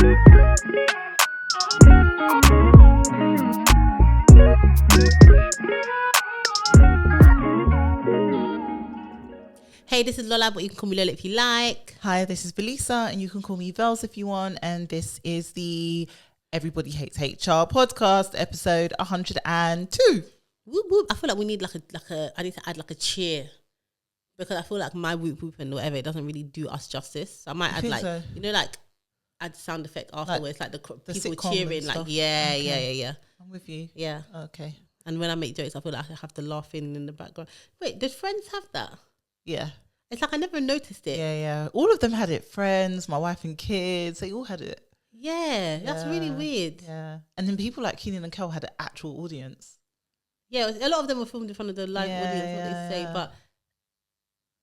Hey, this is Lola, but you can call me Lola if you like. Hi, this is Velisa, and you can call me Velisa if you want. And this is the Everybody Hates HR podcast, episode 102. Whoop whoop! I feel like we need like a. I need to add like a cheer, because I feel like my whoop whoop and whatever, it doesn't really do us justice. So I might add like so. Add sound effect afterwards, like the people cheering, like yeah. I'm with you. Yeah. Okay. And when I make jokes, I feel like I have to laugh in the background. Wait, did Friends have that? Yeah. It's like I never noticed it. Yeah. All of them had it. Friends, My Wife and Kids, they all had it. Yeah, that's really weird. Yeah. And then people like Keenan and Kel had an actual audience. Yeah, a lot of them were filmed in front of the live audience, what they say. But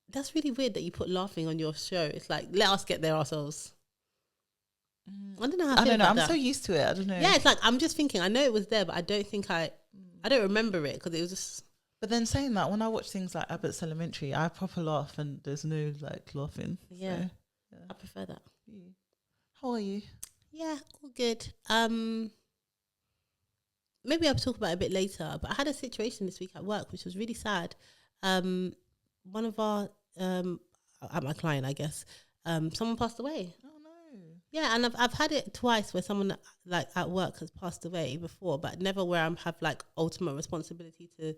that's really weird that you put laughing on your show. It's like, let us get there ourselves. I don't know how I feel about that. I'm so used to it. I don't know. Yeah, it's like, I'm just thinking, I know it was there, but I don't think I don't remember it because it was just... But then saying that, when I watch things like Abbott's Elementary, I proper laugh and there's no like laughing. Yeah, so, I prefer that. Yeah. How are you? Yeah, all good. Maybe I'll talk about it a bit later, but I had a situation this week at work which was really sad. One of our, at my client, I guess, someone passed away. Oh no. Yeah, and I've had it twice where someone like at work has passed away before, but never where I have like ultimate responsibility to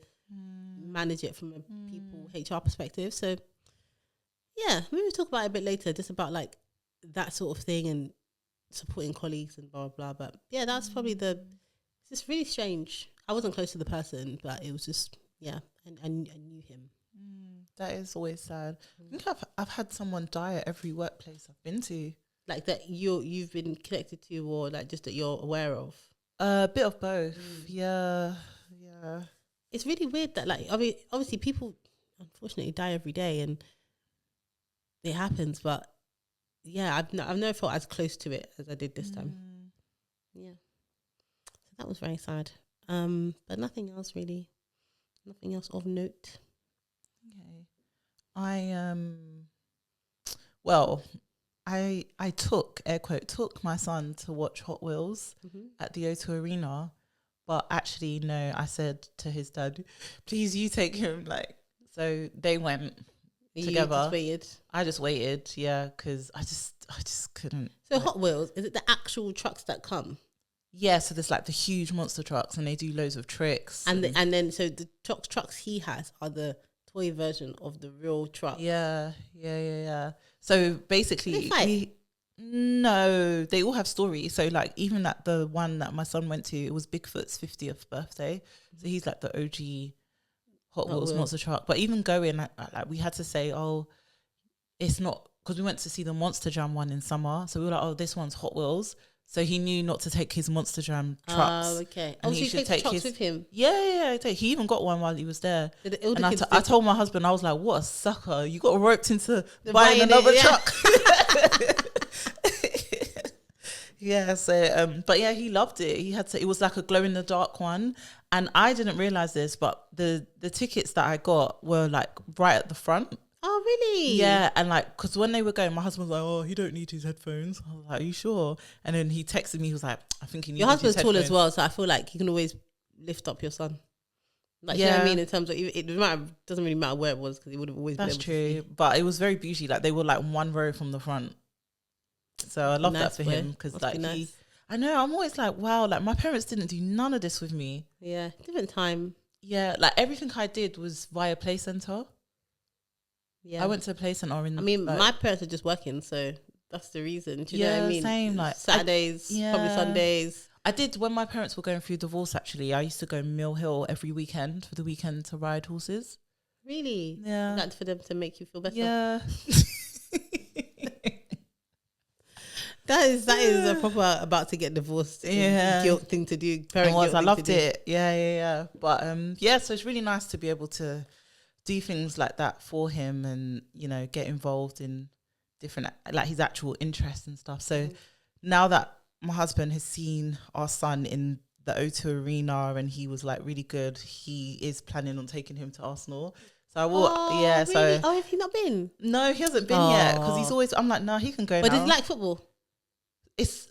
manage it from a people HR perspective. So yeah, maybe we'll talk about it a bit later, just about like that sort of thing and supporting colleagues and blah blah. But yeah, that's probably it's just really strange. I wasn't close to the person, but it was just and I knew him. That is always sad. I think I've had someone die at every workplace I've been to. Like that you've been connected to, or like just that you're aware of? A bit of both. Yeah. It's really weird that, like, I mean, obviously people unfortunately die every day and it happens, but yeah, I've never felt as close to it as I did this time. Yeah. So that was very sad. But nothing else really. Nothing else of note. Okay. I took my son to watch Hot Wheels at the O2 Arena. But actually, no, I said to his dad, please, you take him. Like, so they went together. You just waited? I just waited, yeah, because I just couldn't. So Hot Wheels, is it the actual trucks that come? Yeah, so there's like the huge monster trucks and they do loads of tricks. And then so the trucks he has are the toy version of the real truck. Yeah. So basically... No, they all have stories. So like even at the one that my son went to, it was Bigfoot's 50th birthday. So he's like the OG Hot Wheels monster truck. But even going, like we had to say, oh, it's not, because we went to see the Monster Jam one in summer. So we were like, oh, this one's Hot Wheels. So he knew not to take his Monster Jam trucks. Oh, okay. And he should take trucks with him? Yeah. He even got one while he was there. And I told my husband, I was like, what a sucker. You got roped into buying another truck. Yeah, so but yeah, he loved it. It was like a glow in the dark one, and I didn't realize this, but the tickets that I got were like right at the front. Oh really? Yeah, and like because when they were going, my husband was like, "Oh, he don't need his headphones." I was like, "Are you sure?" And then he texted me. He was like, "I think he needs." Your husband's his tall as well, so I feel like you can always lift up your son. Like, you know what I mean? In terms of it doesn't really matter where it was because he would have always. That's true, but it was very bougie. Like they were like one row from the front. So I love that for him because like nice. I know, I'm always like, wow, like my parents didn't do none of this with me. Yeah, different time. Yeah, like everything I did was via Play Center. Yeah, I went to a Play Center my parents are just working, so that's the reason. Do you know what I mean? Same, like Saturdays, probably Sundays. I did when my parents were going through divorce. Actually, I used to go Mill Hill every weekend for the weekend to ride horses. Really? Yeah, that's for them to make you feel better. Yeah. That is a proper about to get divorced guilt thing to do. I loved it. Yeah. But so it's really nice to be able to do things like that for him and, you know, get involved in different, like his actual interests and stuff. So now that my husband has seen our son in the O2 Arena and he was like really good, he is planning on taking him to Arsenal. So I will, really? So have you not been? No, he hasn't been yet because he's always. I'm like, no, he can go. But now. does he like football? it's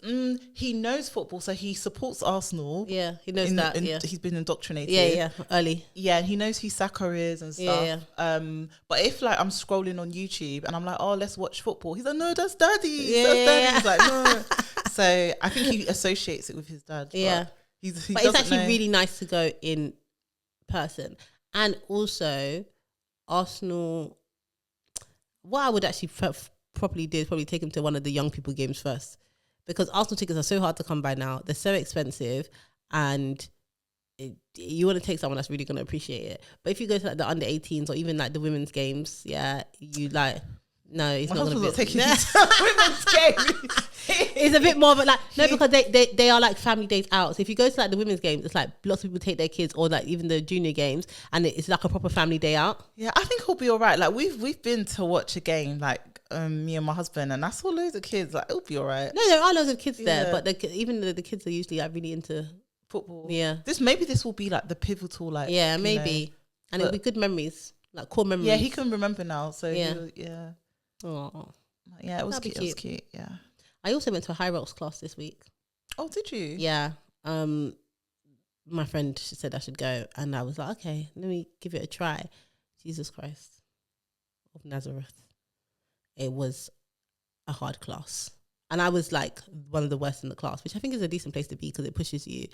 he knows football, so he supports Arsenal. Yeah, he knows that. Yeah, he's been indoctrinated. Yeah, early. Yeah, he knows who Saka is and stuff. Yeah. But if like I'm scrolling on YouTube and I'm like, oh, let's watch football, he's like, no, that's daddy. Yeah, that's daddy. He's like, no. So I think he associates it with his dad. Yeah, but it's actually really nice to go in person. And also, Arsenal. What I would actually probably do is probably take him to one of the young people games first, because Arsenal tickets are so hard to come by now. They're so expensive, and you want to take someone that's really going to appreciate it. But if you go to like the under 18s or even like the women's games, you like, no, he's not going to be taking women's game. It's a bit more of a like, no, because they are like family days out. So if you go to like the women's games, it's like lots of people take their kids, or like even the junior games, and it's like a proper family day out. Yeah, I think he'll be all right. Like we've been to watch a game, like me and my husband, and I saw loads of kids. Like it'll be all right. No, there are loads of kids there, but even the kids are usually like really into football. Yeah, this will be like the pivotal, like, yeah, maybe, and it'll be good memories, like core memories. Yeah, he can remember now. So yeah. Oh, yeah, it was cute. It was cute. Yeah. I also went to a high rocks class this week. Oh, did you? Yeah. My friend said I should go, and I was like, okay, let me give it a try. Jesus Christ of Nazareth. It was a hard class. And I was like one of the worst in the class, which I think is a decent place to be because it pushes you.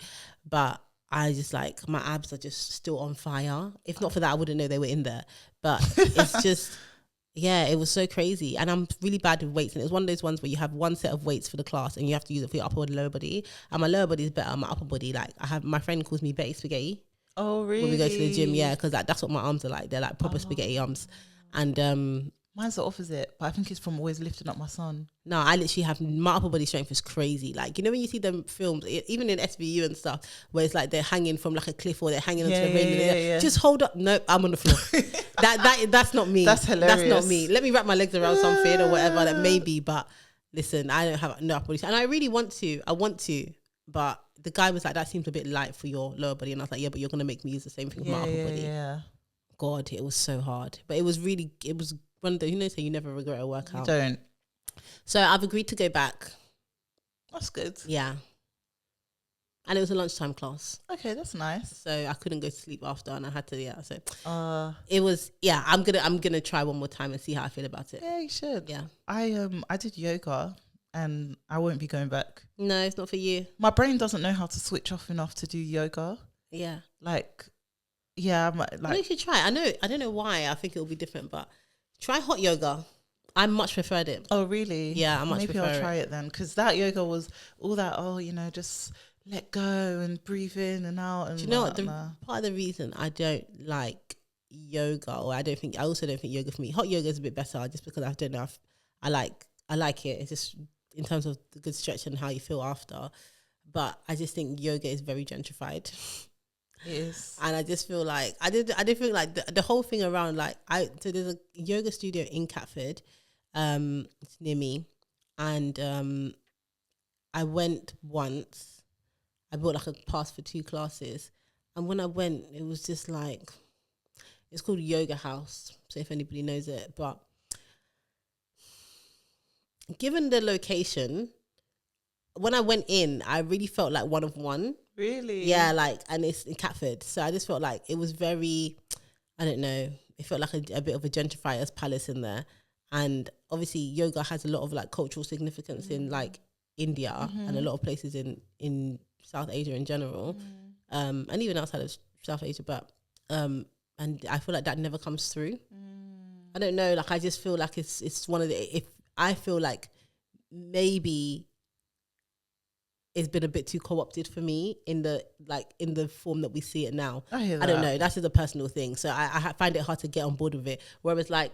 But I just like, my abs are just still on fire. If not for that, I wouldn't know they were in there. But it's just... Yeah, it was so crazy. And I'm really bad with weights. And it's one of those ones where you have one set of weights for the class and you have to use it for your upper and lower body. And my lower body is better than my upper body. Like, my friend calls me Betty Spaghetti. Oh, really? When we go to the gym, yeah, because like, that's what my arms are like. They're like proper spaghetti arms. And mine's the opposite, but I think it's from always lifting up my son. No, I literally have, my upper body strength is crazy. Like, you know when you see them films, even in SVU and stuff, where it's like they're hanging from like a cliff or they're hanging onto a railing. Just hold up. Nope, I'm on the floor. That's not me. That's hilarious. That's not me. Let me wrap my legs around something or whatever. That maybe, but listen, I don't have no upper body. And I really want to. I want to, but the guy was like, that seems a bit light for your lower body. And I was like, yeah, but you're going to make me use the same thing for my upper body. Yeah. God, it was so hard. But it was one of the, so you never regret a workout. You don't. So I've agreed to go back. That's good. Yeah. And it was a lunchtime class. Okay, that's nice. So I couldn't go to sleep after, and I had to, so it was, I'm gonna try one more time and see how I feel about it. Yeah, you should. Yeah. I did yoga and I won't be going back. No, it's not for you. My brain doesn't know how to switch off enough to do yoga. Yeah. I'm you should try. I don't know why I think it will be different, but try hot yoga. I much preferred it. Oh, really? Yeah, I much Maybe prefer I'll try it then, because that yoga was all that, just let go and breathe in and out. And do you know what? Part of the reason I don't like yoga, or I also don't think yoga for me. Hot yoga is a bit better, just because I don't know if I like it. It's just in terms of the good stretch and how you feel after. But I just think yoga is very gentrified. It is. And I just feel like I did feel like the whole thing around, like, so there's a yoga studio in Catford, it's near me, and I went once. I bought like a pass for 2 classes, and when I went, it was just like, it's called Yoga House, so if anybody knows it, but given the location, when I went in, I really felt like one of one. Really? Yeah, and it's in Catford, so I just felt like it was very, I don't know, it felt like a bit of a gentrifier's palace in there. And obviously yoga has a lot of like cultural significance in like India and a lot of places in South Asia in general, and even outside of South Asia, but and I feel like that never comes through. I don't know, like I just feel like it's one of the, if I feel like maybe it's been a bit too co-opted for me in the form that we see it now. I don't know, that's just a personal thing, so I find it hard to get on board with it. Whereas like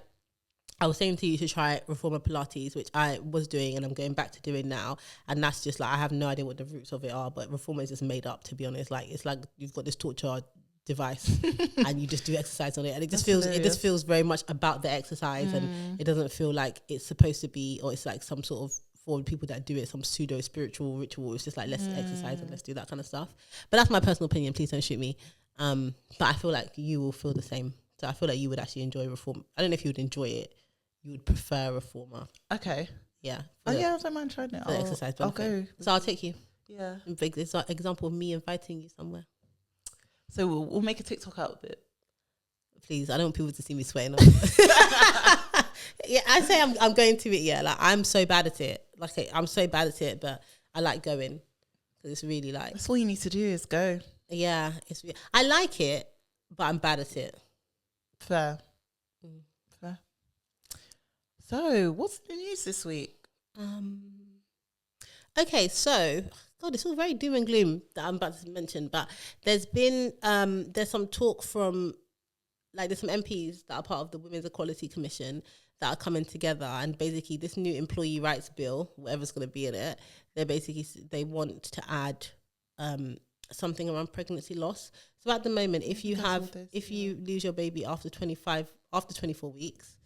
I was saying to you to try Reformer Pilates, which I was doing and I'm going back to doing now. And that's just like, I have no idea what the roots of it are, but Reformer is just made up, to be honest. Like, it's like you've got this torture device and you just do exercise on it. And it just feels very much about the exercise, and it doesn't feel like it's supposed to be, or it's like some sort of, for people that do it, some pseudo spiritual ritual. It's just like, let's exercise and let's do that kind of stuff. But that's my personal opinion. Please don't shoot me. But I feel like you will feel the same. So I feel like you would actually enjoy Reform. I don't know if you would enjoy it. You would prefer Reformer. Okay. Yeah. I don't mind trying it. Exercise benefit. I'll go. So I'll take you. Yeah. Big example of me inviting you somewhere. So we'll make a TikTok out of it. Please, I don't want people to see me sweating. Yeah, I say I'm going to it. Yeah, like I'm so bad at it. Like I'm so bad at it, but I like going because it's really like. That's all you need to do is go. Yeah, I like it, but I'm bad at it. Fair. Fair. So, what's the news this week? Okay, so God, it's all very doom and gloom that I'm about to mention, but there's been there's some talk from there's some MPs that are part of the Women's Equality Commission that are coming together, and basically this new employee rights bill, whatever's going to be in it, they want to add something around pregnancy loss. So at the moment, if you lose your baby after 24 weeks,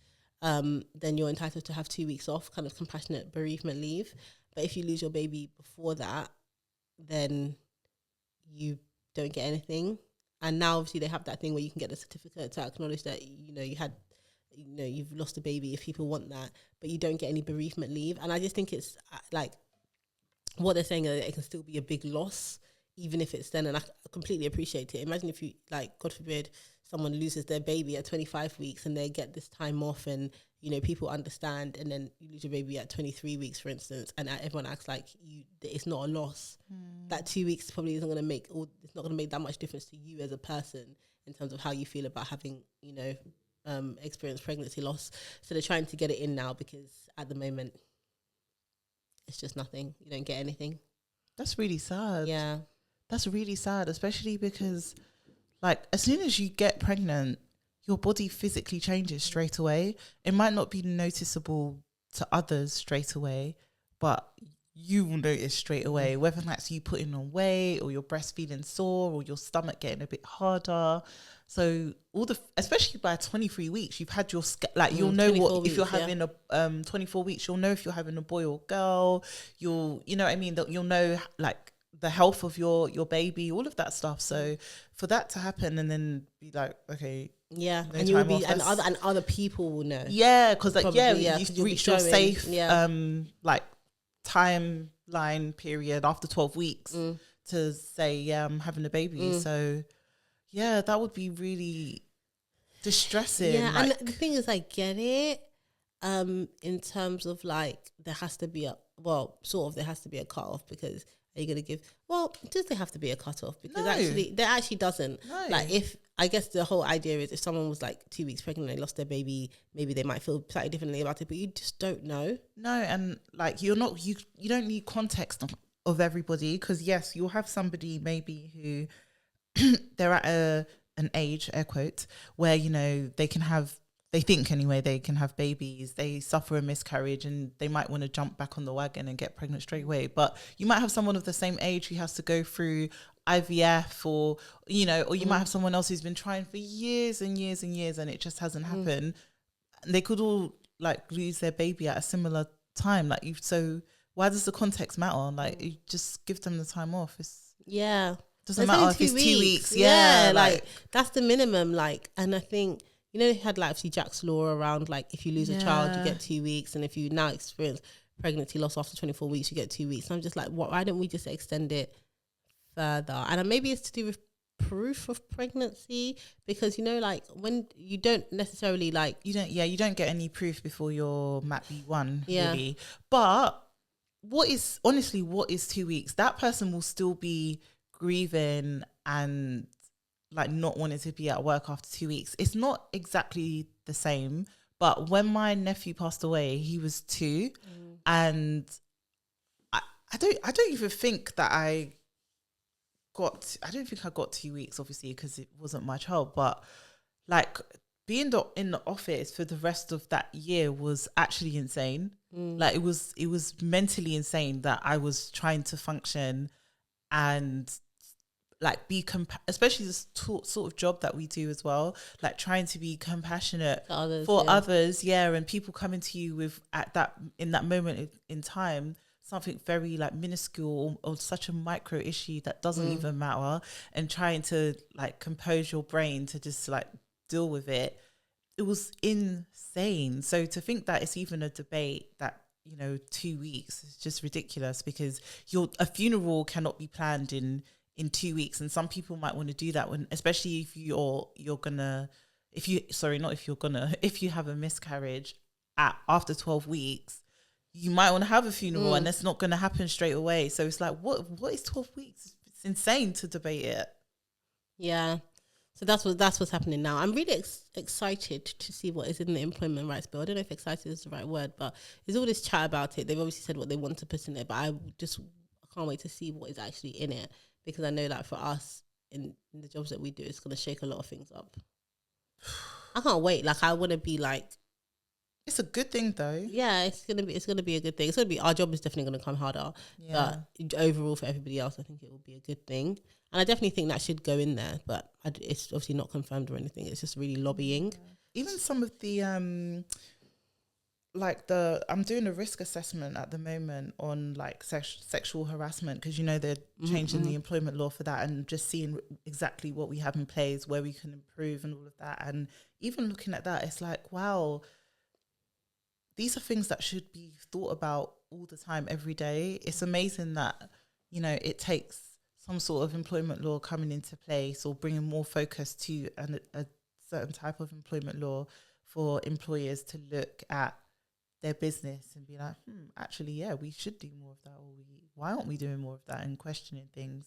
then you're entitled to have 2 weeks off, kind of compassionate bereavement leave. But if you lose your baby before that, then you don't get anything. And now obviously they have that thing where you can get a certificate to acknowledge that you've lost a baby if people want that, but you don't get any bereavement leave. And I just think it's like what they're saying is that it can still be a big loss even if it's then, and I completely appreciate it. Imagine if you, like, God forbid, someone loses their baby at 25 weeks and they get this time off, and, you know, people understand, and then you lose your baby at 23 weeks, for instance, and everyone acts like it's not a loss. That 2 weeks probably isn't going to make, or it's not going to make that much difference to you as a person in terms of how you feel about having, you know, experienced pregnancy loss. So they're trying to get it in now because at the moment it's just nothing. You don't get anything. That's really sad. Yeah. That's really sad, especially because, like, as soon as you get pregnant, your body physically changes straight away. It might not be noticeable to others straight away, but you will notice straight away, whether that's you putting on weight or your breast feeling sore or your stomach getting a bit harder. So especially by 23 weeks, you've had your, you'll know what, weeks, if you're having a 24 weeks, you'll know if you're having a boy or girl, you know what I mean? That you'll know, like, the health of your baby, all of that stuff. So for that to happen and then be like, okay, yeah, no, and you will be, and other people will know, yeah, because like you've reached your safe like timeline period after 12 weeks to say, yeah, I'm having a baby. So yeah, that would be really distressing. Yeah, like, and the thing is, I get it. In terms of, like, there has to be a cutoff, because are you going to give? Well, does there have to be a cutoff? Because there actually doesn't. No. Like, if, I guess the whole idea is if someone was like 2 weeks pregnant and they lost their baby, maybe they might feel slightly differently about it, but you just don't know. No, and like you don't need context of everybody, because yes, you'll have somebody maybe who they're at an age, air quotes, where, you know, they think anyway they can have babies, they suffer a miscarriage and they might want to jump back on the wagon and get pregnant straight away. But you might have someone of the same age who has to go through IVF, or, you know, or you might have someone else who's been trying for years and years and years and it just hasn't happened. And they could all, like, lose their baby at a similar time. Like, so why does the context matter? Like, you just give them the time off. Doesn't matter if it's 2 weeks. Yeah, like that's the minimum. Like, and I think, you know, they had, like, obviously Jack's law around, like, if you lose a child, you get 2 weeks. And if you now experience pregnancy loss after 24 weeks, you get 2 weeks. And I'm just like, why don't we just extend it further? And maybe it's to do with proof of pregnancy, because, you know, like, when you don't necessarily, like, you don't get any proof before your MAP-B1, really. But what is 2 weeks? That person will still be grieving and, like, not wanting to be at work after 2 weeks. It's not exactly the same, but when my nephew passed away, he was 2, and I don't even think that I don't think I got 2 weeks, obviously, because it wasn't my child. But, like, being in the office for the rest of that year was actually insane. Like, it was mentally insane that I was trying to function and, like, be especially this sort of job that we do as well, like, trying to be compassionate for others, and people coming to you with in that moment in time something very, like, minuscule or such a micro issue that doesn't even matter, and trying to, like, compose your brain to just, like, deal with it. It was insane. So to think that it's even a debate that 2 weeks. It's just ridiculous, because a funeral cannot be planned in 2 weeks, and some people might want to do that especially if if you have a miscarriage after 12 weeks, you might want to have a funeral, and that's not going to happen straight away. So it's like, what is 12 weeks? It's insane to debate it. Yeah. So that's what's happening now. I'm really excited to see what is in the employment rights bill. I don't know if excited is the right word, but there's all this chat about it. They've obviously said what they want to put in it, but I can't wait to see what is actually in it, because I know that for us in the jobs that we do, it's going to shake a lot of things up. I can't wait. Like, I want to be like, it's a good thing though. Yeah, it's gonna be a good thing. It's gonna be, our job is definitely gonna come harder. Yeah. But overall, for everybody else, I think it will be a good thing. And I definitely think that should go in there. But it's obviously not confirmed or anything. It's just really lobbying. Even some of the I'm doing a risk assessment at the moment on like sexual harassment, because they're changing the employment law for that, and just seeing exactly what we have in place, where we can improve and all of that. And even looking at that, it's like, wow, these are things that should be thought about all the time, every day. It's amazing that, it takes some sort of employment law coming into place, or bringing more focus to a certain type of employment law for employers to look at their business and be like, actually, yeah, we should do more of that. Or why aren't we doing more of that, and questioning things?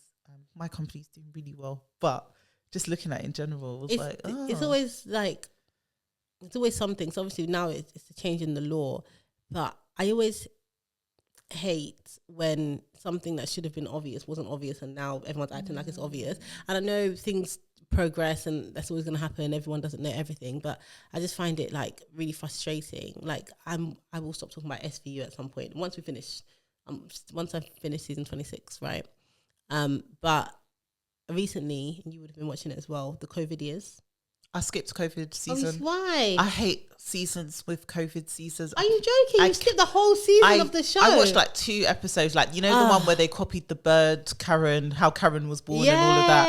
My company's doing really well, but just looking at it in general, it's always something. So obviously now it's a change in the law, but I always hate when something that should have been obvious wasn't obvious, and now everyone's acting like it's obvious. And I know things progress, and that's always going to happen. Everyone doesn't know everything, but I just find it like really frustrating. Like, I will stop talking about SVU at some point once I finish season 26, right? But recently, and you would have been watching it as well, the COVID years. I skipped COVID season. Why? I hate seasons with COVID seasons. Are you joking? You skipped the whole season of the show. I watched like 2 episodes, the one where they copied the bird Karen, how Karen was born, and all of that.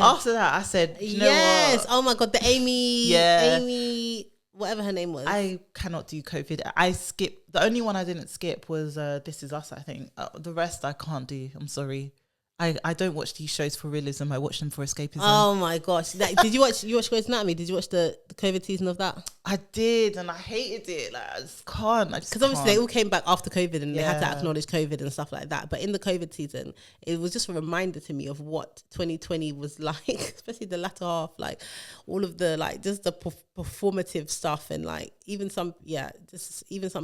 After that, I said, you know what? Oh my God, the Amy, whatever her name was. I cannot do COVID. I skipped. The only one I didn't skip was This Is Us, I think. The rest I can't do. I'm sorry. I don't watch these shows for realism. I watch them for escapism. Oh my gosh! Did you watch Grey's Anatomy? Did you watch the COVID season of that? I did, and I hated it. I just can't. Because obviously they all came back after COVID, and they had to acknowledge COVID and stuff like that. But in the COVID season, it was just a reminder to me of what 2020 was like, especially the latter half. Like all of the just the performative stuff, and even some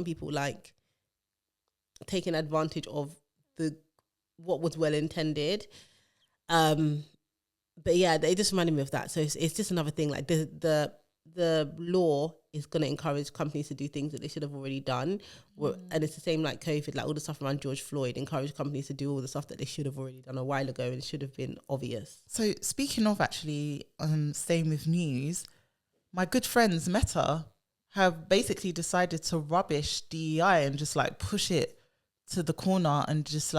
people taking advantage of what was well intended. But yeah, it just reminded me of that. So it's just another thing. Like the law is going to encourage companies to do things that they should have already done. And it's the same like COVID, like all the stuff around George Floyd encouraged companies to do all the stuff that they should have already done a while ago, and it should have been obvious. So speaking of actually staying with news, my good friends Meta have basically decided to rubbish DEI and just push it to the corner, and just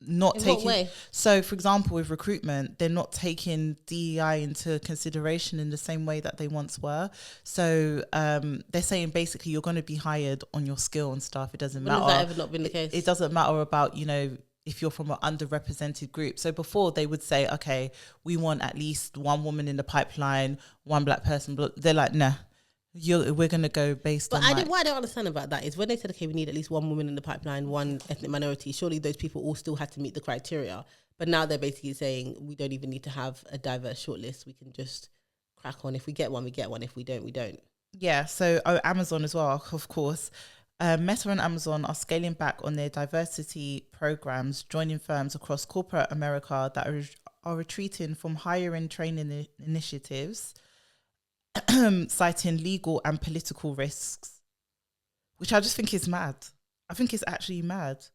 not taking. What way? So for example, with recruitment, they're not taking DEI into consideration in the same way that they once were. So they're saying basically you're going to be hired on your skill and stuff. It doesn't matter. Has that ever not been the case? It doesn't matter about, if you're from an underrepresented group. So before they would say, okay, we want at least one woman in the pipeline, one black person. But they're like, nah. We're going to go based on what I don't understand about that is when they said, okay, we need at least one woman in the pipeline, one ethnic minority, surely those people all still had to meet the criteria. But now they're basically saying we don't even need to have a diverse shortlist. We can just crack on. If we get one, we get one. If we don't, we don't. Yeah, so Amazon as well, of course. Meta and Amazon are scaling back on their diversity programs, joining firms across corporate America that are retreating from hiring training initiatives, citing legal and political risks, which I just think is mad. I think it's actually mad.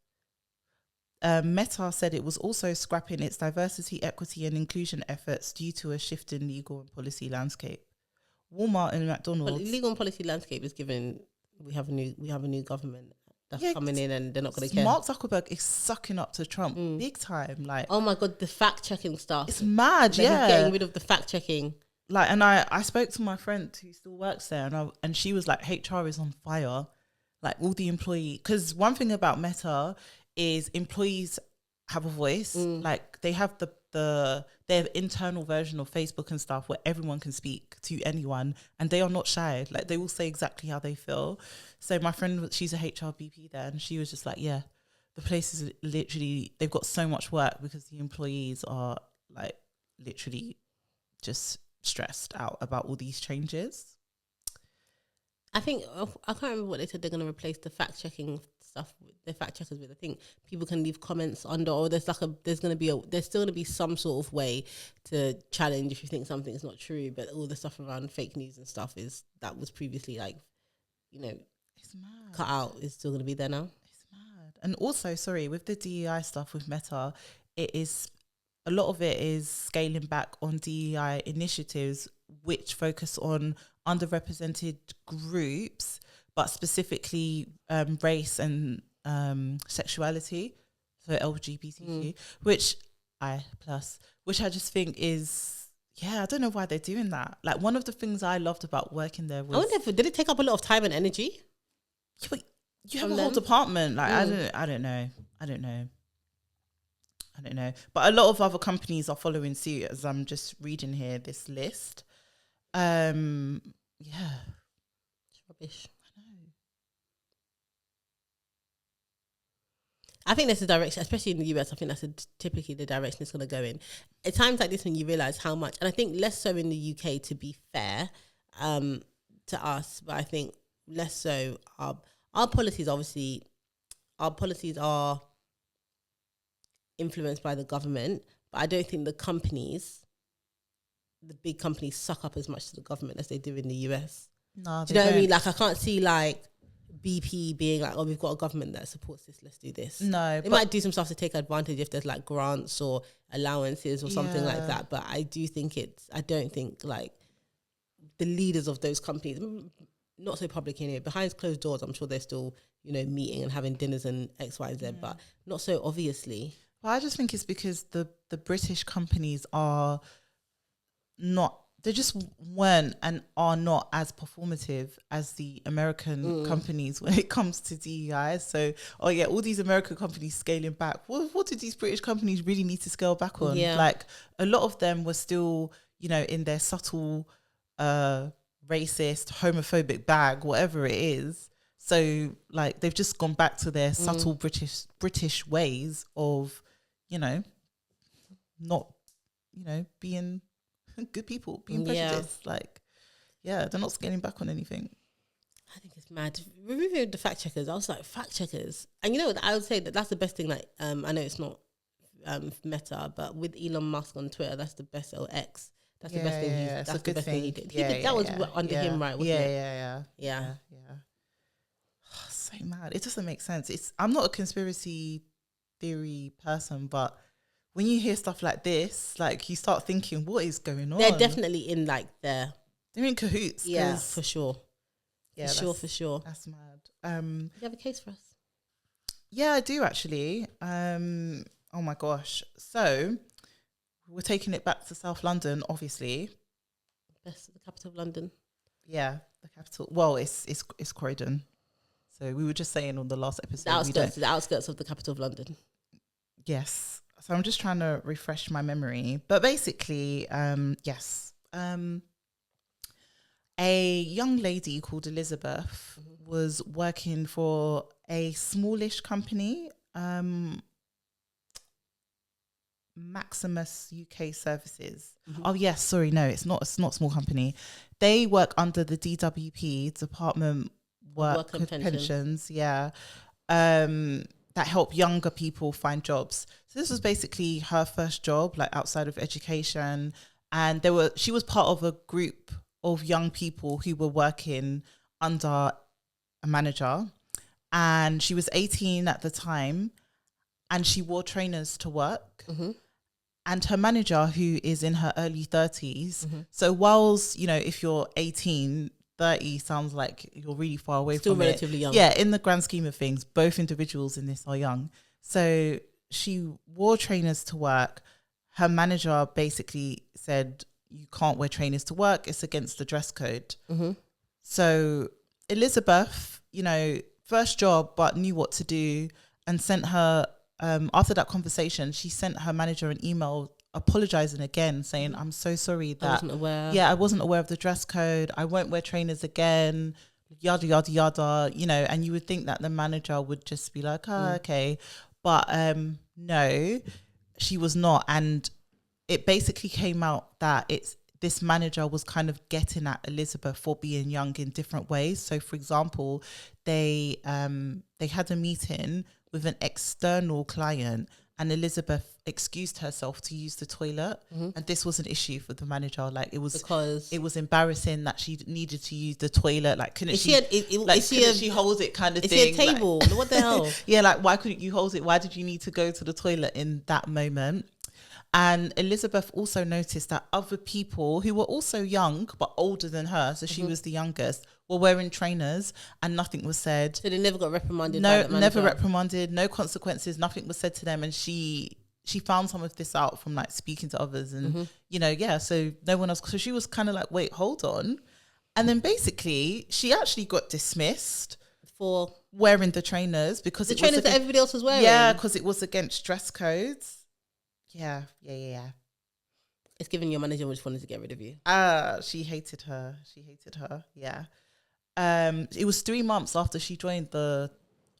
Meta said it was also scrapping its diversity, equity and inclusion efforts due to a shift in legal and policy landscape. Walmart and McDonald's. Well, legal and policy landscape is given we have a new government that's coming in, and they're not going to care. Mark Zuckerberg is sucking up to Trump big time. Oh my God, the fact checking stuff. It's mad. He's getting rid of the fact checking. And I spoke to my friend who still works there, and she was like, HR is on fire. like all the employee, because one thing about Meta is employees have a voice. Like they have their internal version of Facebook and stuff where everyone can speak to anyone and they are not shy. Like they will say exactly how they feel. So my friend, she's a HRBP there, and she was just like, yeah, the place is literally, they've got so much work because the employees are like literally just stressed out about all these changes. I think, I can't remember what they said they're going to replace the fact-checking stuff, the fact-checkers with. I think people can leave comments under, or there's still going to be some sort of way to challenge if you think something is not true, but all the stuff around fake news and stuff that was previously like, It's mad. cut out, is still going to be there now. It's mad. And also, sorry, with the DEI stuff with Meta, a lot of it is scaling back on DEI initiatives which focus on underrepresented groups, but specifically race and sexuality, so LGBTQ, which I just think is, I don't know why they're doing that. Like, one of the things I loved about working there was, I wonder did it take up a lot of time and energy? Yeah, but you have a whole department. Like, I don't know. But a lot of other companies are following suit, as I'm just reading here this list. It's rubbish. I know. I think that's the direction, especially in the US. I think that's typically the direction it's going to go in. At times like this, when you realise how much, and I think less so in the UK, to be fair, to us, but I think less so. Our policies are influenced by the government, but I don't think the big companies suck up as much to the government as they do in the US. No, do you know what I mean? Like, I can't see like BP being like, oh, we've got a government that supports this, let's do this. No, they might do some stuff to take advantage if there's like grants or allowances or something like that. But I don't think like the leaders of those companies, not so public anyway, behind closed doors, I'm sure they're still, meeting and having dinners and X, Y, Z, but not so obviously. Well, I just think it's because the British companies are not, they just weren't and are not as performative as the American companies when it comes to DEI. So, all these American companies scaling back. What did these British companies really need to scale back on? Yeah. Like, a lot of them were still, in their subtle racist, homophobic bag, whatever it is. So, like, they've just gone back to their subtle British ways of, not, being good people, being prejudiced. Like, they're not scaling back on anything. I think it's mad. Reviewing the fact checkers, I was like, fact checkers. And I would say that's the best thing. Like, I know it's not Meta, but with Elon Musk on Twitter, that's the best, or X. That's the best thing. That's the best thing he did. That was under him, right? Wasn't it? Yeah. So mad. It doesn't make sense. I'm not a conspiracy theory person, but when you hear stuff like this, like, you start thinking, what is going on? They're definitely in like they're in cahoots. Yeah, for sure. Yeah, for sure. That's mad. You have a case for us? Yeah, I do actually. Oh my gosh. So we're taking it back to South London, obviously. Best, the capital of London. Yeah, the capital. Well, it's Croydon. So we were just saying on the last episode, the outskirts of the capital of London. Yes. So I'm just trying to refresh my memory. But basically, yes. A young lady called Elizabeth was working for a smallish company, Maximus UK Services. Oh yes, sorry, no, it's not a small company. They work under the DWP, Department Work and Pensions. Yeah. That help younger people find jobs. So this was basically her first job, like, outside of education. And she was part of a group of young people who were working under a manager. And she was 18 at the time, and she wore trainers to work. And her manager, who is in her early 30s. So whilst, if you're 18, 30 sounds like you're really far away Still from relatively young. Yeah, in the grand scheme of things, both individuals in this are young. So she wore trainers to work. Her manager basically said, you can't wear trainers to work. It's against the dress code. So Elizabeth, first job, but knew what to do, and sent her, after that conversation, she sent her manager an email apologizing again, saying, I'm so sorry that I wasn't aware of the dress code. I won't wear trainers again, yada, yada, yada, you know, and you would think that the manager would just be like, okay. But no, she was not. And it basically came out that this manager was kind of getting at Elizabeth for being young in different ways. So, for example, they had a meeting with an external client, and Elizabeth excused herself to use the toilet, and this was an issue for the manager. Like, it was embarrassing that she needed to use the toilet. Like, couldn't she hold it, kind of thing? Is she a table? Like, what the hell? Yeah, like, why couldn't you hold it? Why did you need to go to the toilet in that moment? And Elizabeth also noticed that other people who were also young but older than her, so she was the youngest, were wearing trainers, and nothing was said. So they never got reprimanded. No, never reprimanded. No consequences. Nothing was said to them. And she found some of this out from like speaking to others, and so no one else. So she was kind of like, wait, hold on. And then basically she actually got dismissed for wearing the trainers, because the trainers that everybody else was wearing. Yeah, because it was against dress codes. Yeah. It's giving your manager just wanted to get rid of you. She hated her. Yeah. It was 3 months after she joined the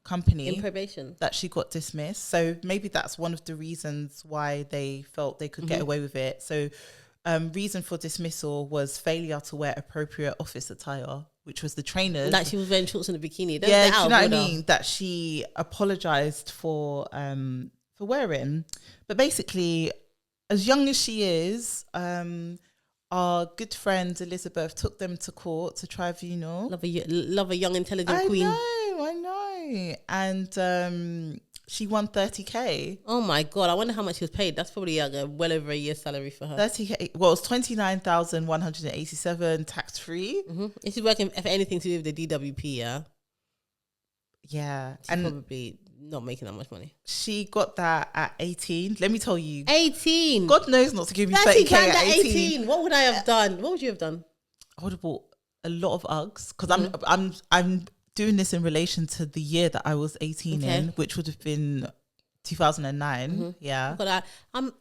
company in probation that she got dismissed. So maybe that's one of the reasons why they felt they could get away with it. So reason for dismissal was failure to wear appropriate office attire, which was the trainers. Like she was wearing shorts and a bikini. Do you know what I mean? That she apologized for wearing. But basically, as young as she is, our good friend Elizabeth took them to court, to tribunal. Love a young, intelligent queen. I know. And she won 30k. Oh my God, I wonder how much she was paid. That's probably like well over a year's salary for her. 30k. Well, it's 29,187 tax free. If she's working for anything to do with the DWP, yeah. Yeah. She's probably not making that much money. She got that at 18. Let me tell you. 18. God knows not to give me 30k at 18. What would I have done? What would you have done? I would have bought a lot of Uggs, because I'm doing this in relation to the year that I was 18 in, which would have been 2009. Yeah. But I'm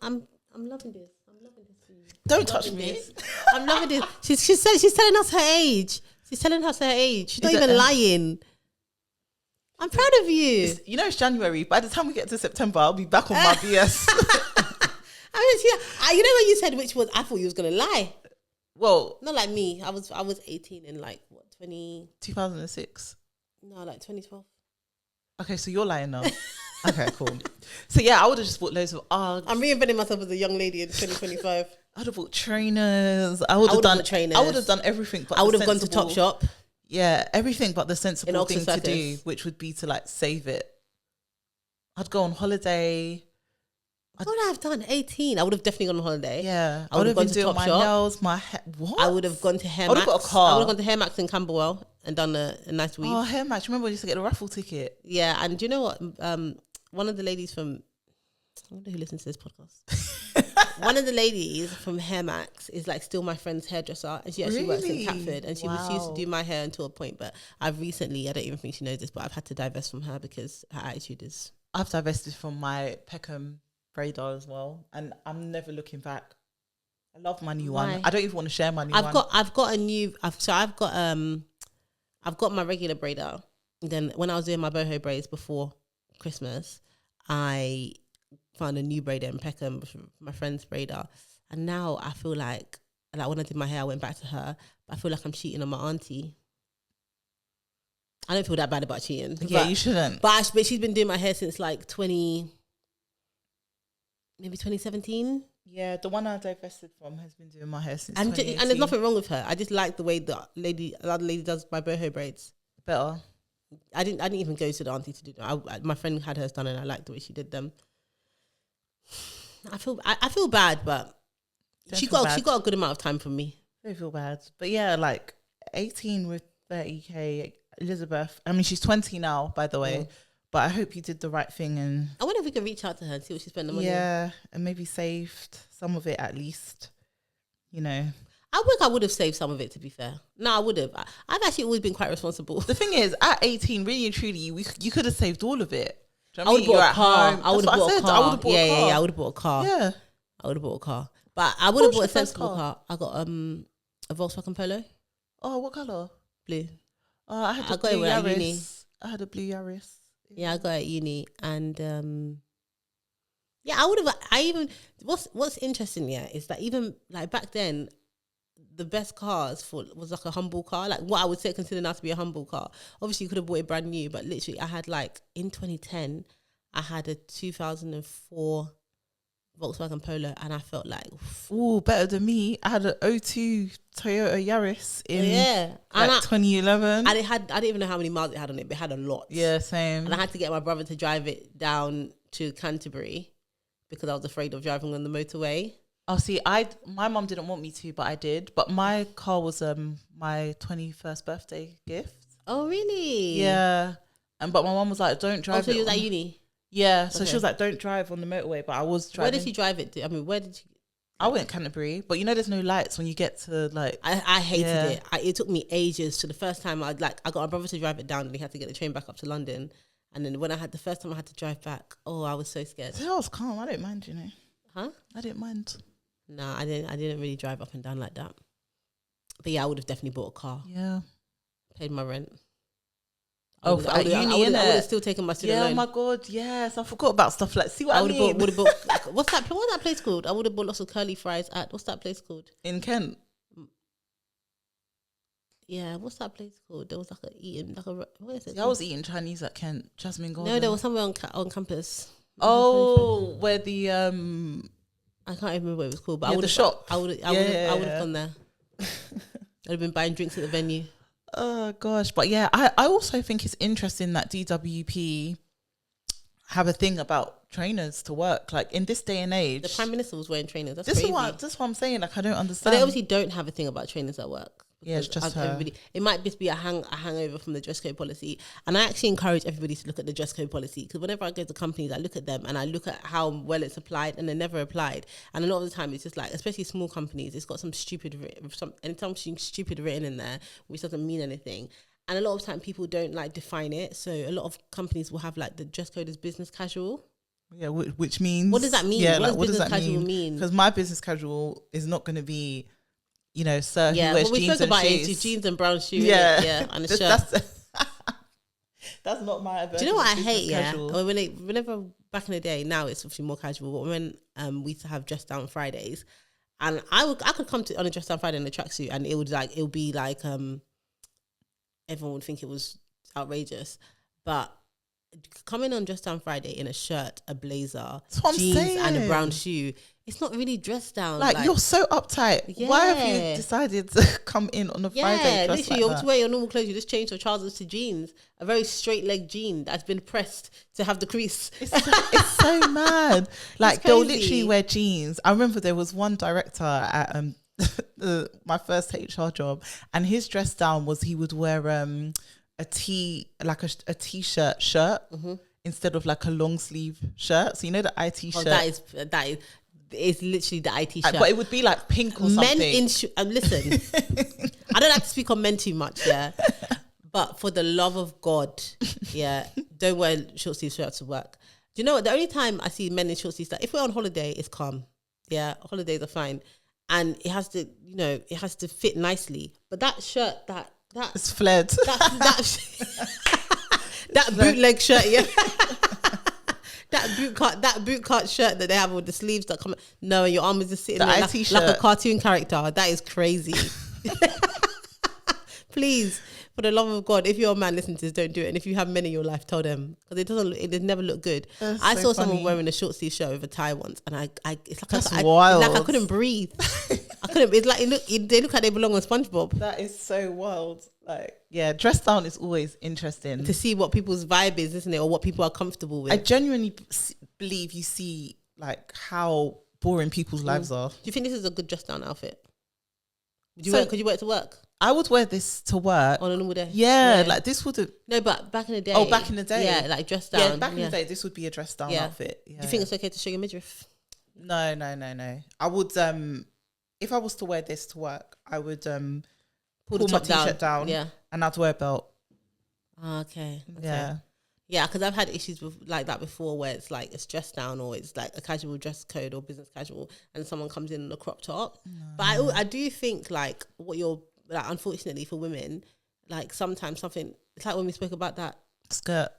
loving this. Don't touch me. I'm loving this. She's telling us her age. She's telling us her age. She's not even lying. I'm proud of you. It's January. By the time we get to September, I'll be back on my BS. You know when you said which was, I thought you was gonna lie. Well, not like me. I was 18 in like 2006. No, like 2012. Okay, so you're lying now. Okay, cool. So yeah, I would have just bought loads of Uggs. I'm reinventing myself as a young lady in 2025. I would have bought trainers. I would have done trainers. I would have done everything. But I would have gone to Topshop. Yeah, everything but the sensible thing to do, which would be to like save it. I'd go on holiday. What would I have done? 18. I would have definitely gone on holiday. Yeah, I would have been doing my nails, my hair. What? I would have gone to Hair Max. I would have got a car. I would have gone to Hair Max in Camberwell and done a nice week. Oh, Hair Max! Remember, I used to get a raffle ticket. Yeah, and do you know what? One of the ladies from, I wonder who listens to this podcast. One of the ladies from Hair Max is like still my friend's hairdresser, and she actually works in Catford, and she used to do my hair until a point. But I've recently, I don't even think she knows this, but I've had to divest from her because her attitude is. I've divested from my Peckham braider as well, and I'm never looking back. I love my new one. I don't even want to share my new one. I've got my regular braider. And then when I was doing my boho braids before Christmas, I found a new braider in Peckham, my friend's braider, and now I feel like when I did my hair, I went back to her, but I feel like I'm cheating on my auntie. I don't feel that bad about cheating. Yeah, you shouldn't. But she's been doing my hair since like 2017. Yeah, the one I divested from has been doing my hair since. And there's nothing wrong with her. I just like the way the other lady does my boho braids better. I didn't even go to the auntie to do them. My friend had hers done, and I liked the way she did them. I feel bad, but she got a good amount of time from me. I feel bad, but yeah, like 18 with 30k, Elizabeth. I mean, she's 20 now, by the way. But I hope you did the right thing, and I wonder if we could reach out to her and see what she spent the money on. Yeah, and maybe saved some of it at least. I would have saved some of it, to be fair. No, I would have. I've actually always been quite responsible. The thing is, at 18, really and truly, you could have saved all of it. I would have bought a car. I would have bought a car. I would have bought a car. Yeah, I would have bought a car. Yeah. I would have bought a car. But I would have bought a sensible car. I got a Volkswagen Polo. Oh, what colour? Blue. Oh, I had a blue Yaris. I had a blue Yaris. Yeah, I got it at uni. And yeah, I would have. What's interesting, yeah, is that even like back then, the best cars was like a humble car, like what I would say consider now to be a humble car. Obviously, you could have bought it brand new, but literally, I had like in 2010, I had a 2004 Volkswagen Polo, and I felt like, ooh, better than me. I had an 02 Toyota Yaris in like 2011, and I didn't even know how many miles it had on it, but it had a lot. Yeah, same. And I had to get my brother to drive it down to Canterbury because I was afraid of driving on the motorway. Oh, see, my mum didn't want me to, but I did. But my car was my 21st birthday gift. Oh, really? Yeah. But my mum was like, don't drive. So you was at uni? Yeah. So she was like, don't drive on the motorway. But I was driving. Where did she drive it to? I mean, where did she? I went Canterbury, but there's no lights when you get to like. I hated it. It took me ages. To the first time I got my brother to drive it down, and he had to get the train back up to London. And then when the first time I had to drive back, I was so scared. I was calm. I didn't mind, Huh? I didn't mind. No, I didn't really drive up and down like that. But yeah, I would have definitely bought a car. Yeah. Paid my rent. I would have still taken my student loan. Oh my God, yes. I forgot about stuff like, see what I mean? Would have bought, what's that place called? I would have bought lots of curly fries at, what's that place called? In Kent. Yeah, what's that place called? There was like what is it? I was eating Chinese at Kent, Jasmine Garden. No, there was somewhere on campus. Oh, where the I can't even remember what it was called, but the shop. I would have gone there. I'd have been buying drinks at the venue. Oh gosh, but yeah, I also think it's interesting that DWP have a thing about trainers to work. Like in this day and age, the Prime Minister was wearing trainers. That's crazy. This is what I'm saying. Like I don't understand. But they obviously don't have a thing about trainers at work. Yeah, it's just her. It might just be a hangover from the dress code policy. And I actually encourage everybody to look at the dress code policy, because whenever I go to companies, I look at them and I look at how well it's applied, and they're never applied. And a lot of the time, it's just like, especially small companies, it's got something stupid written in there, which doesn't mean anything. And a lot of time, people don't like define it. So a lot of companies will have like the dress code is business casual. Yeah, which means, what does that mean? Yeah, what does business casual mean? Because my business casual is not going to be, sir, yeah, who wears what we jeans spoke and about shoes. is jeans and brown shoes. Yeah, and a shirt. That's not my. Do you know what I hate? Casual. Yeah, whenever back in the day, now it's obviously more casual. But when we used to have dress down Fridays, and I could come on a dress down Friday in a tracksuit, and it would be like everyone would think it was outrageous, but coming on dress down Friday in a shirt, a blazer, jeans, and a brown shoe, it's not really dressed down. Like you're so uptight. Yeah. Why have you decided to come in on a Friday? Yeah, literally, you wear your normal clothes. You just change your trousers to jeans, a very straight leg jean that's been pressed to have the crease. It's so mad. Like they'll literally wear jeans. I remember there was one director at my first HR job, and his dress down was he would wear a t-shirt shirt instead of like a long sleeve shirt. So the IT shirt. That is literally the IT shirt. But it would be like pink or something. Men listen, I don't like to speak on men too much, yeah. But for the love of God, yeah, don't wear short sleeve shirts to work. Do you know what? The only time I see men in short sleeves, if we're on holiday, it's calm. Yeah, holidays are fine. And it has to fit nicely. But that shirt, it's flared. That bootleg shirt, yeah. that boot cut shirt that they have with the sleeves that come. No, and your arm is just sitting there like a cartoon character. That is crazy. Please, for the love of God, if you're a man listening to this, don't do it. And if you have men in your life, tell them, because it never look good. I saw someone wearing a short sleeve shirt with a tie once, and it's like that's wild. Like I couldn't breathe. I couldn't. It's like they look like they belong on SpongeBob. That is so wild. Like, yeah, dress down is always interesting to see what people's vibe is, isn't it, or what people are comfortable with. I genuinely believe you see like how boring people's lives are. Do you think this is a good dress down outfit? Could you wear it to work? I would wear this to work on a normal day. Yeah, like this would have. No, but back in the day. Oh, back in the day. Yeah, like dress down. Yeah, back in the day, this would be a dress down outfit. Yeah. Do you think it's okay to show your midriff? No. I would if I was to wear this to work, I would pull my t-shirt down, and I'd wear a belt. Okay. Yeah. Yeah, because I've had issues with like that before, where it's like it's dressed down or it's like a casual dress code or business casual, and someone comes in a crop top. But I do think like what you're like, unfortunately for women, like sometimes something. It's like when we spoke about that skirt.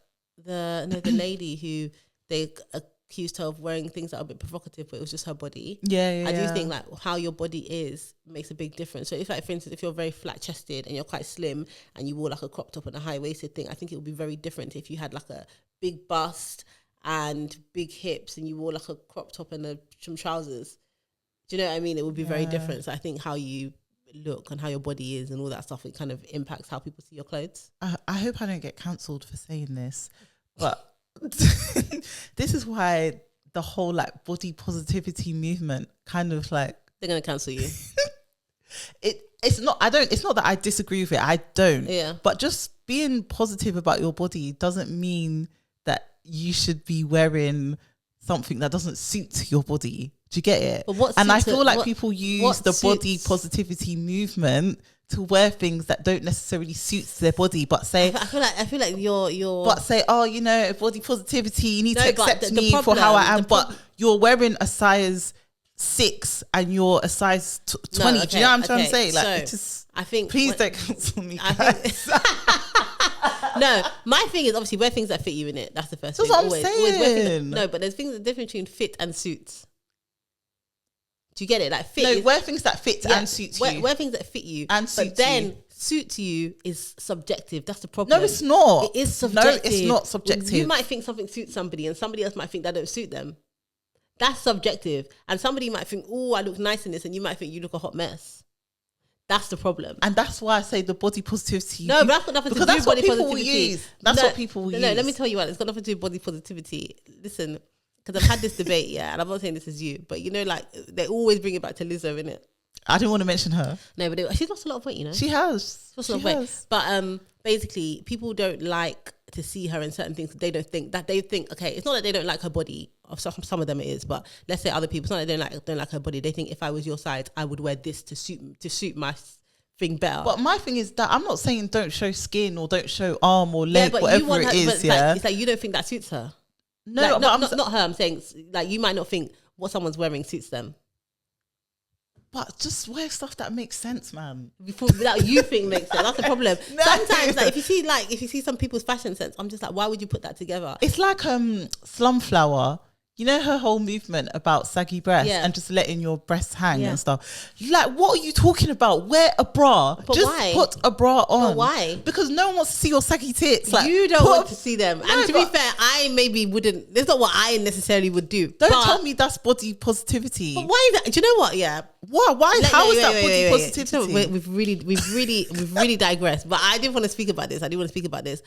The lady who they accused her of wearing things that are a bit provocative, but it was just her body. I do think like how your body is makes a big difference. So if like, for instance, if you're very flat chested and you're quite slim and you wore like a crop top and a high waisted thing, I think it would be very different if you had like a big bust and big hips and you wore like a crop top and some trousers. Do you know what I mean? It would be very different. So I think how you look and how your body is and all that stuff, it kind of impacts how people see your clothes. I hope I don't get cancelled for saying this, but this is why the whole like body positivity movement kind of like they're gonna cancel you. It's not that I disagree with it. I don't. Yeah. But just being positive about your body doesn't mean that you should be wearing something that doesn't suit your body. Do you get it? And I feel like people use the body positivity movement to wear things that don't necessarily suit their body, but say I feel like you're but say, oh, you know, body positivity, you need to accept me for how I am, but you're wearing a size 6 and you're a size 20. No, okay, do you know what I'm trying to say? Like, so it just, I think please don't cancel me, guys. No, my thing is obviously wear things that fit you in it. That's the first thing. That's what I'm saying. No, but there's things the difference between fit and suits. Do you get it? Like fit. No, wear things that fit and suit you. Wear things that fit you and suit you. But then suit you is subjective. That's the problem. No, it's not. It is subjective. No, it's not subjective. You might think something suits somebody and somebody else might think that don't suit them. That's subjective. And somebody might think, oh, I look nice in this, and you might think you look a hot mess. That's the problem. And that's why I say the body positivity. No, but that's got nothing to do with body positivity. Use. That's what people use. No, let me tell you what, it's got nothing to do with body positivity. Listen, because I've had this debate, and I'm not saying this is you, but you know, like, they always bring it back to Lizzo, innit? I didn't want to mention her. No, but she's lost a lot of weight, you know? She has. She's lost a lot of weight. But basically, people don't like to see her in certain things. They think, okay, it's not that they don't like her body. Some of them it is, but let's say other people, it's not that they don't like her body. They think if I was your size, I would wear this to suit my thing better. But my thing is that I'm not saying don't show skin or don't show arm or leg, whatever it is. It's like you don't think that suits her. No, like, not her. I'm saying like you might not think what someone's wearing suits them. But just wear stuff that makes sense, man. Without you think makes sense. That's the problem. No. Sometimes, like if you see some people's fashion sense, I'm just like, why would you put that together? It's like Slumflower. You know her whole movement about saggy breasts and just letting your breasts hang and stuff. Like, what are you talking about? Wear a bra. But just why? Put a bra on. But why? Because no one wants to see your saggy tits. Like, you don't want to see them. No, and to be fair, I maybe wouldn't. That's not what I necessarily would do. Don't tell me that's body positivity. But why is that? Do you know what? Yeah. What? Why? How is that body positivity? So we've really digressed. But I didn't want to speak about this.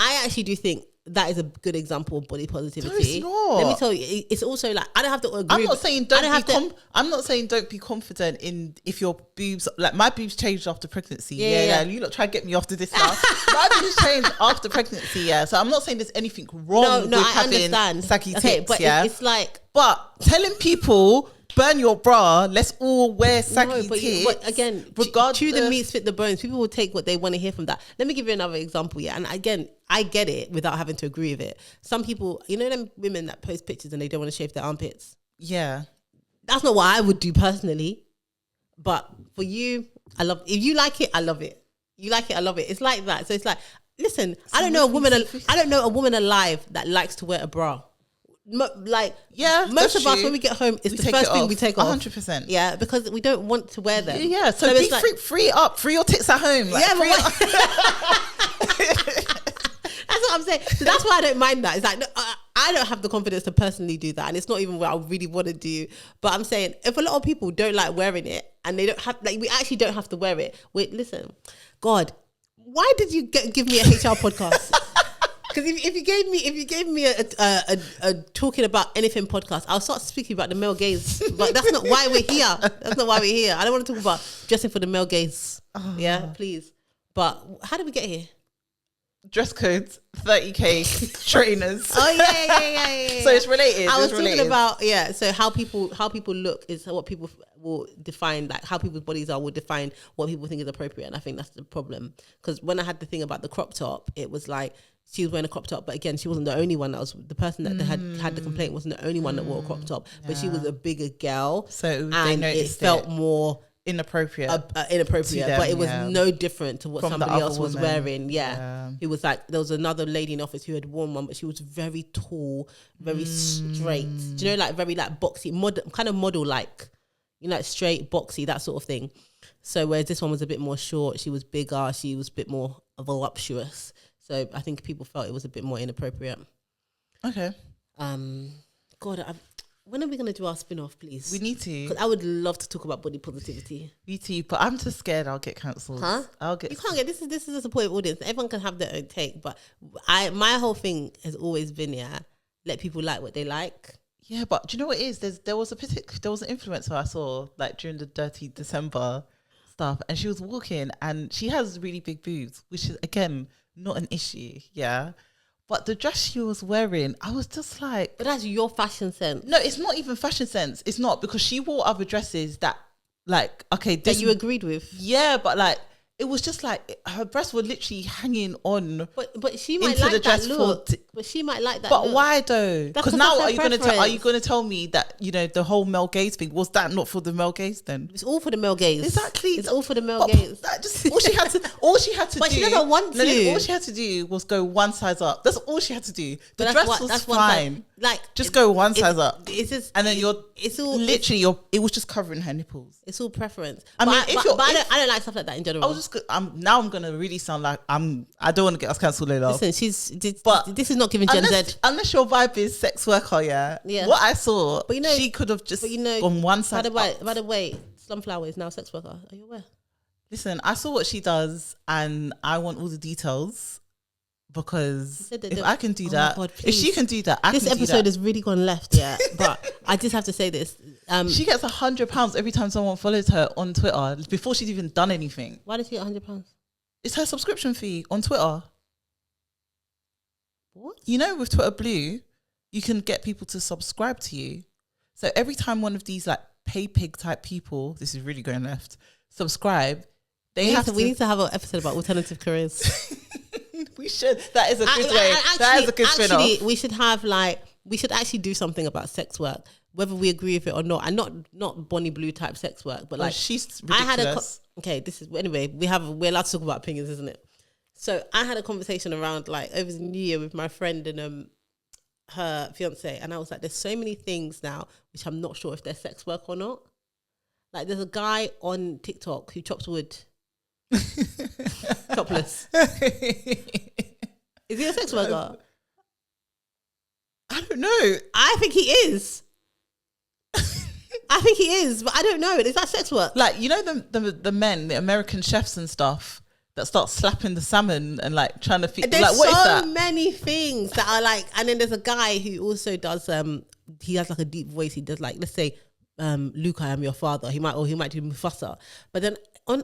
I actually do think that is a good example of body positivity. No, it's not. Let me tell you, it's also like I don't have to agree. I'm not saying don't be confident in if your boobs, like my boobs changed after pregnancy. Yeah. You lot try to get me after this now. My boobs changed after pregnancy. Yeah, so I'm not saying there's anything wrong with having saggy tits. But it's like, but telling people, burn your bra, let's all wear saggy tits. But again, chew the meat, spit the bones. People will take what they want to hear from that. Let me give you another example. Yeah, and again, I get it without having to agree with it. Some people, you know, them women that post pictures and they don't want to shave their armpits. Yeah, that's not what I would do personally. But for you, if you like it, I love it. You like it, I love it. It's like that. So it's like, listen, I don't know a woman alive that likes to wear a bra. Most of us when we get home, it's the first thing we take off. 100%. Yeah, because we don't want to wear them. Yeah, so be free your tits at home. Like, that's what I'm saying. So that's why I don't mind that. It's like, no, I don't have the confidence to personally do that, and it's not even what I really want to do. But I'm saying, if a lot of people don't like wearing it, and they don't have, like, we actually don't have to wear it. Wait, listen, God, why did you give me a HR podcast? Because if you gave me a talking about anything podcast, I'll start speaking about the male gaze. But that's not why we're here. That's not why we're here. I don't want to talk about dressing for the male gaze. Yeah, please. But how did we get here? dress codes, 30K trainers. Oh yeah. So it's related. I was talking about so how people look is what people will define, like how people's bodies are will define what people think is appropriate, and I think that's the problem. Because when I had the thing about the crop top, it was like she was wearing a crop top, but again, she wasn't the only one. That was the person that had the complaint wasn't the only one that wore a crop top, but she was a bigger girl, so and it felt more inappropriate, but it was no different to what from somebody else was woman. wearing. It was like there was another lady in office who had worn one, but she was very tall, very straight. Do you know, like very like boxy, model like, you know, like straight, boxy, that sort of thing. So whereas this one was a bit more short, she was bigger, she was a bit more voluptuous. So I think people felt it was a bit more inappropriate. Okay. God, when are we going to do our spin-off, please? We need to. 'Cause I would love to talk about body positivity. Me too, but I'm just scared I'll get cancelled. Huh? You can't get, this is a supportive audience. Everyone can have their own take, but my whole thing has always been, let people like what they like. Yeah, but do you know what it is? There was an influencer I saw like during the Dirty December stuff, and she was walking and she has really big boobs, which is again not an issue, but the dress she was wearing, I was just like, but that's your fashion sense. No, it's not even fashion sense. It's not, because she wore other dresses that like, okay, that you agreed with. Yeah, but like it was just like her breasts were literally hanging on. But she might like that look. But she might like that. But look. why though? Because now are you going to tell me that, you know, the whole male gaze thing, was that not for the male gaze then? It's all for the male gaze. Exactly. It's all for the male gaze. That just all she had to but do. she never wanted to. All she had to do was go one size up. That's all she had to do. The dress was fine. Like just go one size up. It's just, and then it was just covering her nipples. It's all preference. I mean, I don't like stuff like that in general. I'm gonna really sound like I don't want to get us cancelled later. Listen, this is not giving Gen Z. Unless your vibe is sex worker, what I saw, but she could have just gone one side. By the way, Sunflower is now a sex worker. Are you aware? Listen, I saw what she does, and I want all the details, because if I can do that, God, if she can do that, I can do that. This episode has really gone left, but I just have to say this. She gets £100 every time someone follows her on Twitter before she's even done anything. Why does she get £100? It's her subscription fee on Twitter. What? You know, with Twitter Blue, you can get people to subscribe to you. So every time one of these like pay pig type people, this is really going left, subscribe, we need to have an episode about alternative careers. We should. That is a good way. That is a good spin-off. We should actually do something about sex work, whether we agree with it or not, and not Bonnie Blue type sex work, but like she's ridiculous. We're allowed to talk about opinions, isn't it? So I had a conversation around like over the New Year with my friend and her fiance, and I was like, there's so many things now which I'm not sure if they're sex work or not. Like there's a guy on TikTok who chops wood topless. Is he a sex worker? I don't know. I think he is. I think he is, but I don't know. Is that sex work? Like, you know, the men, the American chefs and stuff that start slapping the salmon and like trying to there's like, what is that? So many things that are like, and then there's a guy who also does he has like a deep voice. He does like, let's say Luke, I am your father. He might do Mufasa, but then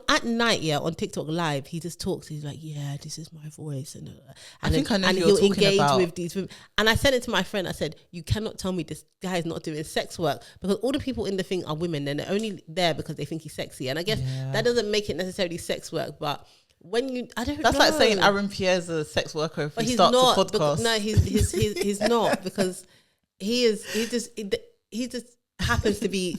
at night, on TikTok live, he just talks. He's like, yeah, this is my voice, and he'll engage with these women. And I said it to my friend. I said, you cannot tell me this guy is not doing sex work, because all the people in the thing are women, and they're only there because they think he's sexy. And I guess that doesn't make it necessarily sex work, but that's like saying Aaron Pierre's a sex worker if he starts a podcast. No, he's not, because he just happens to be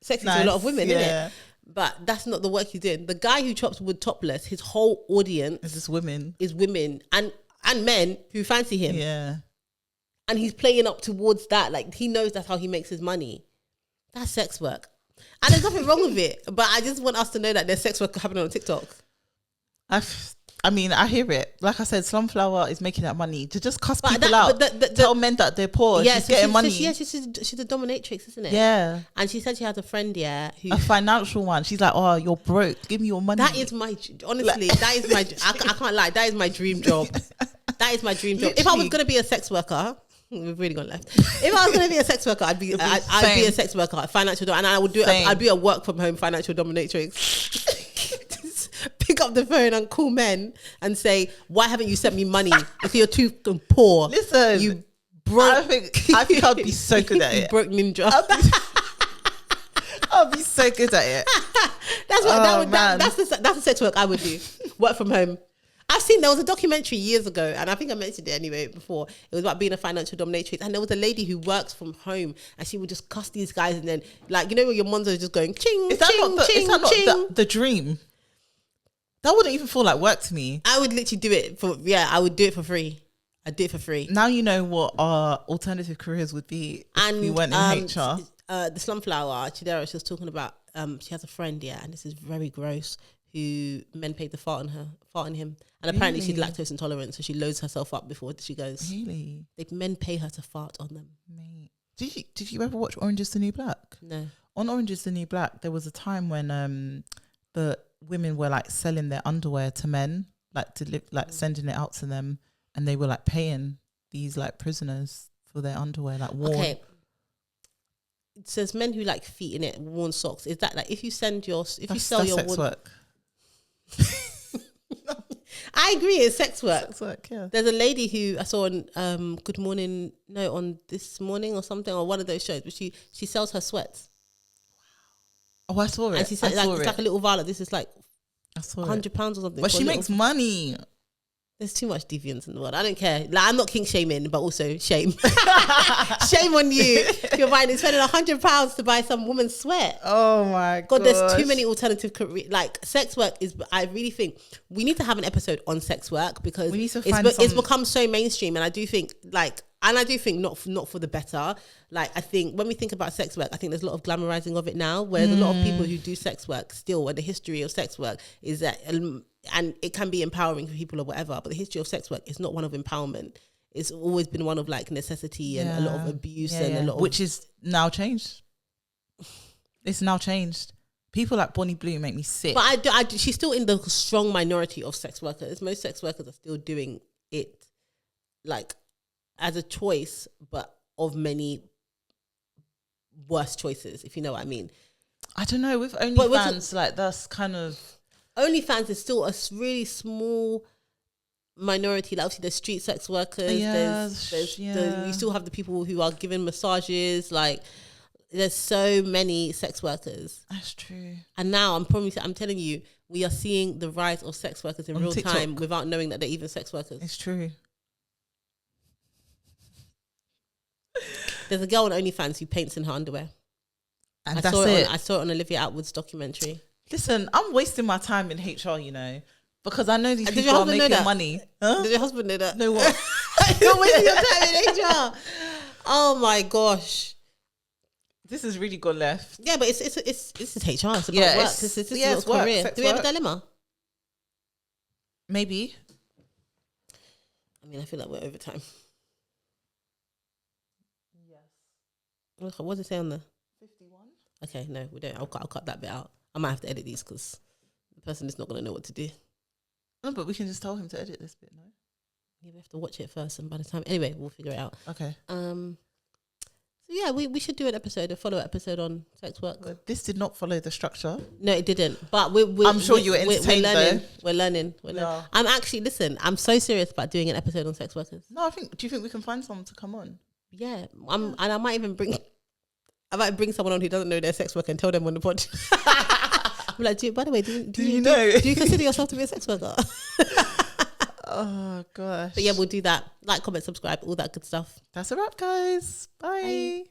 sexy to a lot of women, innit? But that's not the work he's doing. The guy who chops wood topless, his whole audience is women and men who fancy him. Yeah. And he's playing up towards that. Like, he knows that's how he makes his money. That's sex work. And there's nothing wrong with it. But I just want us to know that there's sex work happening on TikTok. I mean, I hear it. Like I said, Sunflower is making that money to just cuss people out. Tell men that they're poor. Yeah, she's getting money. She's a dominatrix, isn't it? Yeah. And she said she has a friend, a financial one. She's like, oh, you're broke. Give me your money. That is honestly, that is my, I can't lie. That is my dream job. That is my dream job. If I was going to be a sex worker, we've really gone left. If I was going to be a sex worker, I'd be a sex worker, a financial, and I would do. I'd be a work from home financial dominatrix. Big up the phone and call men and say, why haven't you sent me money if you're too poor? Listen, you broke. I think I'd be so good at it. Broke ninja. I'll be so good at it. That's the sex work I would do. Work from home. There was a documentary years ago, and I think I mentioned it anyway before. It was about being a financial dominatrix, and there was a lady who works from home, and she would just cuss these guys, and then, like, you know, where your monzo is just going ching, is that ching, not ching, ching. The dream? That wouldn't even feel like work to me. I would literally do it I would do it for free. I'd do it for free. Now you know what our alternative careers would be if we went in HR. The Slumflower, Chidera, she was talking about, she has a friend, and this is very gross, who men paid to fart on him. And apparently she's lactose intolerant, so she loads herself up before she goes. Really? Men pay her to fart on them. Mate. Did you ever watch Orange is the New Black? No. On Orange is the New Black, there was a time when the women were like selling their underwear to men, like to sending it out to them, and they were like paying these like prisoners for their underwear, like worn. Okay. It says men who like feet in it, worn socks. Is that like if you sell your sex work? I agree, it's sex work. Sex work, yeah. There's a lady who I saw on Good Morning, no, on This Morning or something, or one of those shows, but she sells her sweats. Oh, I saw it. And she said it's like a little vial. This is like £100 or something. But she makes money. There's too much deviance in the world. I don't care. Like, I'm not kink shaming, but also shame. Shame on you. You're spending £100 to buy some woman's sweat. Oh my God, there's too many alternative careers. Like, sex work is, I really think we need to have an episode on sex work because it's become so mainstream. And I do think not for the better. Like, I think when we think about sex work, I think there's a lot of glamorizing of it now, where there's a lot of people who do sex work still, and the history of sex work is that, and it can be empowering for people or whatever, but the history of sex work is not one of empowerment. It's always been one of like necessity and a lot of abuse and a lot of... Which is now changed. It's now changed. People like Bonnie Blue make me sick. But she's still in the strong minority of sex workers. Most sex workers are still doing it like as a choice, but of many worse choices, if you know what I mean. I don't know. With OnlyFans, like that's kind of... OnlyFans is still a really small minority. Like, obviously, there's street sex workers. You still have the people who are giving massages. Like, there's so many sex workers. That's true. And now I'm telling you, we are seeing the rise of sex workers in real TikTok. Time without knowing that they're even sex workers. It's true. There's a girl on OnlyFans who paints in her underwear. And I saw it on Olivia Atwood's documentary. Listen, I'm wasting my time in HR, you know, because I know these people are making money. Huh? Did your husband know that? No, what? You're wasting your time in HR. Oh my gosh, this has really gone left. Yeah, but this is HR. It's about work. This is work, career. Do we have a dilemma? Maybe. I mean, I feel like we're over time. Yes. What does it say on there? 51. Okay, no, we don't. I'll cut that bit out. I might have to edit these because the person is not going to know what to do. No, but we can just tell him to edit this bit, no? Yeah, we have to watch it first, and by the time... Anyway, we'll figure it out. Okay. So, yeah, we should do a follow-up episode on sex work. Well, this did not follow the structure. No, it didn't. But I'm sure you were entertained, We're learning. Yeah. I'm actually... Listen, I'm so serious about doing an episode on sex workers. No, do you think we can find someone to come on? Yeah. And I might even bring... I might bring someone on who doesn't know their sex work and tell them on the pod. I'm like, by the way, do you know? Do you consider yourself to be a sex worker? Oh gosh. But yeah, we'll do that. Like, comment, subscribe, all that good stuff. That's a wrap, guys. Bye.